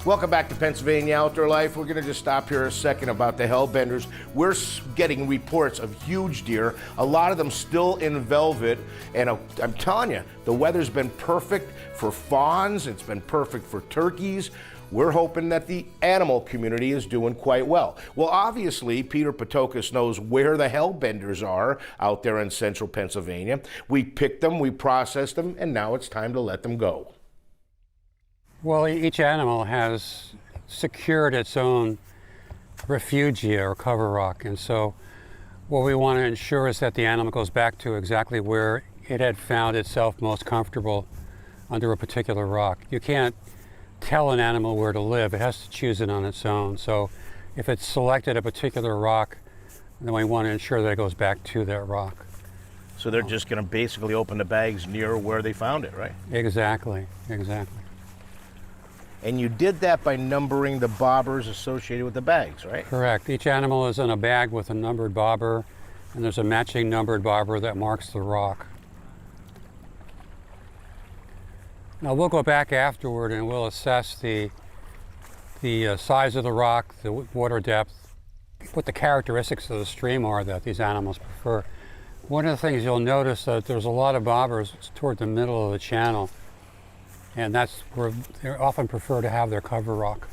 Welcome back to Pennsylvania Outdoor Life. We're going to just stop here a second about the Hellbenders. We're getting reports of huge deer, a lot of them still in velvet, and I'm telling you, the weather's been perfect for fawns, it's been perfect for turkeys. We're hoping that the animal community is doing quite well. Well, obviously, Peter Patokas knows where the Hellbenders are out there in central Pennsylvania. We picked them, we processed them, and now it's time to let them go. Well, each animal has secured its own refugia or cover rock, and so what we want to ensure is that the animal goes back to exactly where it had found itself most comfortable under a particular rock. You can't tell an animal where to live, it has to choose it on its own. So if it's selected a particular rock, then we want to ensure that it goes back to that rock. So they're just going to basically open the bags near where they found it, right? Exactly, exactly. And you did that by numbering the bobbers associated with the bags, right? Correct. Each animal is in a bag with a numbered bobber, and there's a matching numbered bobber that marks the rock. Now we'll go back afterward and we'll assess the size of the rock, the water depth, what the characteristics of the stream are that these animals prefer. One of the things you'll notice that there's a lot of bobbers toward the middle of the channel, and that's where they often prefer to have their cover rock.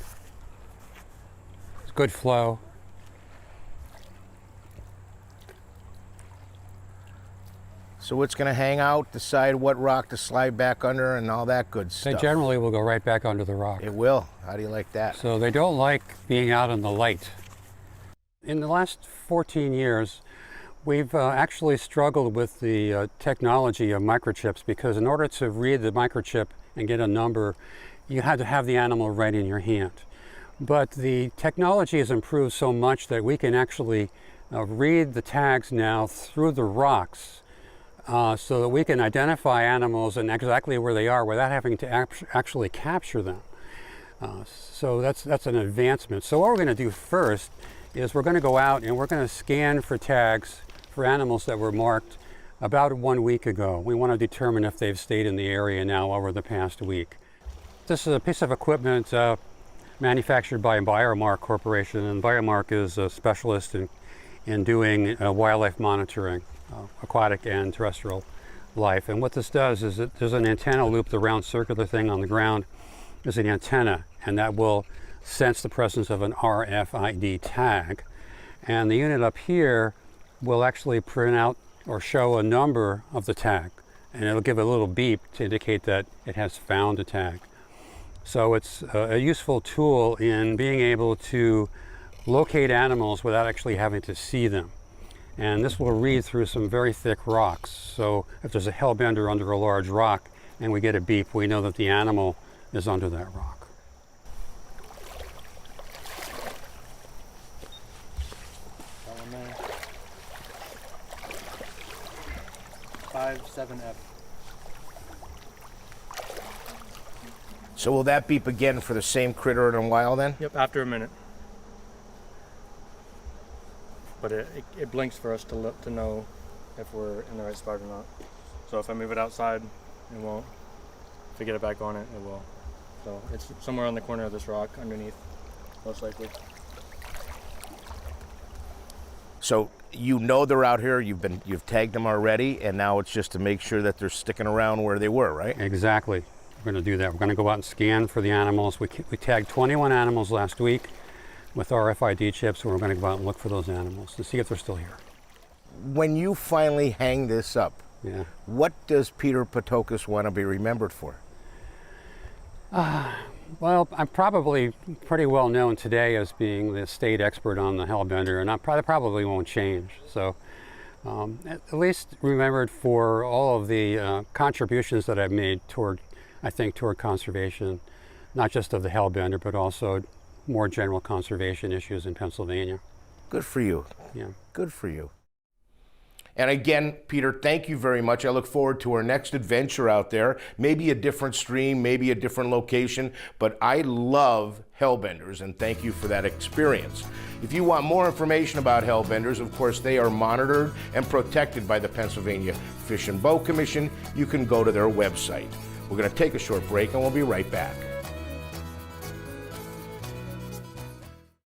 It's good flow. So it's going to hang out, decide what rock to slide back under and all that good stuff. They generally will go right back under the rock. It will. How do you like that? So they don't like being out in the light. In the last 14 years, we've actually struggled with the technology of microchips, because in order to read the microchip and get a number, you had to have the animal right in your hand. But the technology has improved so much that we can actually read the tags now through the rocks, so that we can identify animals and exactly where they are without having to actually capture them. So that's an advancement. So what we're going to do first is we're going to go out and we're going to scan for tags for animals that were marked about 1 week ago. We want to determine if they've stayed in the area now over the past week. This is a piece of equipment manufactured by Biomark Corporation, and Biomark is a specialist in doing wildlife monitoring, aquatic and terrestrial life. And what this does is that there's an antenna loop, the round circular thing on the ground is an antenna, and that will sense the presence of an RFID tag. And the unit up here will actually print out or show a number of the tag, and it'll give a little beep to indicate that it has found a tag. So it's a useful tool in being able to locate animals without actually having to see them. And this will read through some very thick rocks. So if there's a hellbender under a large rock and we get a beep, we know that the animal is under that rock. 7F. So will that beep again for the same critter in a while then? Yep, after a minute. But it blinks for us to look to know if we're in the right spot or not. So if I move it outside, it won't. If I get it back on it, it will. So it's somewhere on the corner of this rock underneath, most likely. So you know they're out here, you've tagged them already, and now it's just to make sure that they're sticking around where they were, right? Exactly. We're going to do that. We're going to go out and scan for the animals. We tagged 21 animals last week with RFID chips, and we're going to go out and look for those animals to see if they're still here. When you finally hang this up, yeah, what does Peter Patokas want to be remembered for? Well, I'm probably pretty well known today as being the state expert on the hellbender, and I probably won't change. So at least remembered for all of the contributions that I've made toward conservation, not just of the hellbender, but also more general conservation issues in Pennsylvania. Good for you. Yeah. Good for you. And again, Peter, thank you very much. I look forward to our next adventure out there. Maybe a different stream, maybe a different location, but I love hellbenders, and thank you for that experience. If you want more information about hellbenders, of course, they are monitored and protected by the Pennsylvania Fish and Boat Commission. You can go to their website. We're going to take a short break, and we'll be right back.